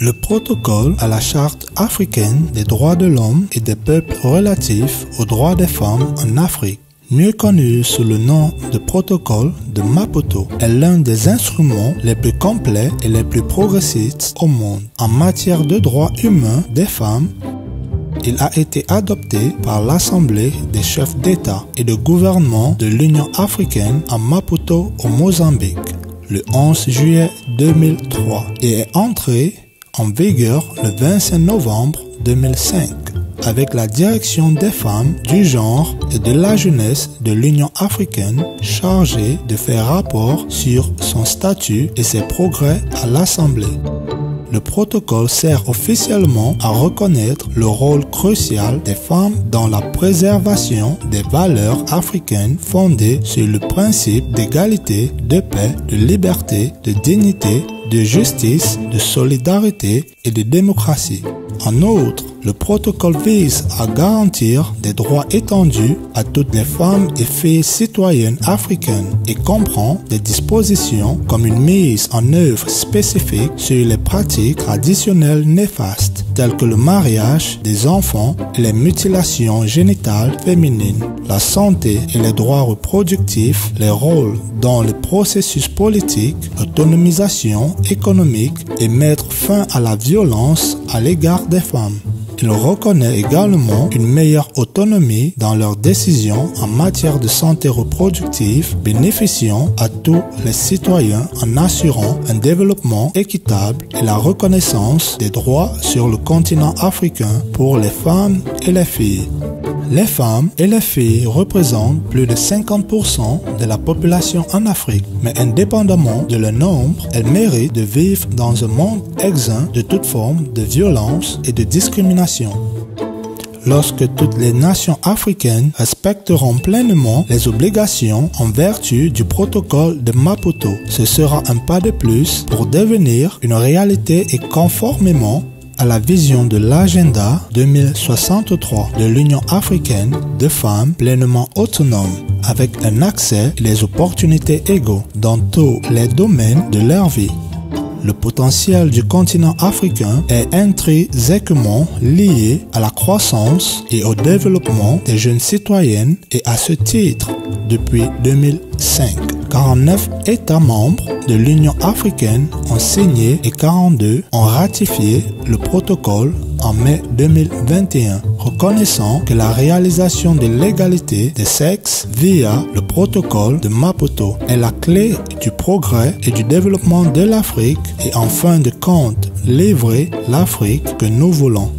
Le protocole à la Charte africaine des droits de l'homme et des peuples relatif aux droits des femmes en Afrique, mieux connu sous le nom de protocole de Maputo, est l'un des instruments les plus complets et les plus progressistes au monde. En matière de droits humains des femmes, il a été adopté par l'Assemblée des chefs d'État et de gouvernement de l'Union africaine à Maputo au Mozambique le 11 juillet 2003 et est entré en vigueur le 25 novembre 2005 avec la direction des femmes, du genre et de la jeunesse de l'Union africaine chargée de faire rapport sur son statut et ses progrès à l'Assemblée. Le protocole sert officiellement à reconnaître le rôle crucial des femmes dans la préservation des valeurs africaines fondées sur le principe d'égalité, de paix, de liberté, de dignité, de justice, de solidarité et de démocratie. En outre, le protocole vise à garantir des droits étendus à toutes les femmes et filles citoyennes africaines et comprend des dispositions comme une mise en œuvre spécifique sur les pratiques traditionnelles néfastes telles que le mariage des enfants et les mutilations génitales féminines, la santé et les droits reproductifs, les rôles dans le processus politique, l'autonomisation économique et mettre fin à la violence à l'égard des femmes. Il reconnaît également une meilleure autonomie dans leurs décisions en matière de santé reproductive, bénéficiant à tous les citoyens en assurant un développement équitable et la reconnaissance des droits sur le continent africain pour les femmes et les filles. Les femmes et les filles représentent plus de 50% de la population en Afrique, mais indépendamment de leur nombre, elles méritent de vivre dans un monde exempt de toute forme de violence et de discrimination. Lorsque toutes les nations africaines respecteront pleinement les obligations en vertu du protocole de Maputo, ce sera un pas de plus pour devenir une réalité et conformément à la vision de l'agenda 2063 de l'Union africaine de femmes pleinement autonomes, avec un accès et les opportunités égaux dans tous les domaines de leur vie. Le potentiel du continent africain est intrinsèquement lié à la croissance et au développement des jeunes citoyennes et à ce titre, depuis 2005, 49 États membres de l'Union africaine ont signé et 42 ont ratifié le protocole en mai 2021, reconnaissant que la réalisation de l'égalité des sexes via le protocole de Maputo est la clé du progrès et du développement de l'Afrique et en fin de compte livrer l'Afrique que nous voulons.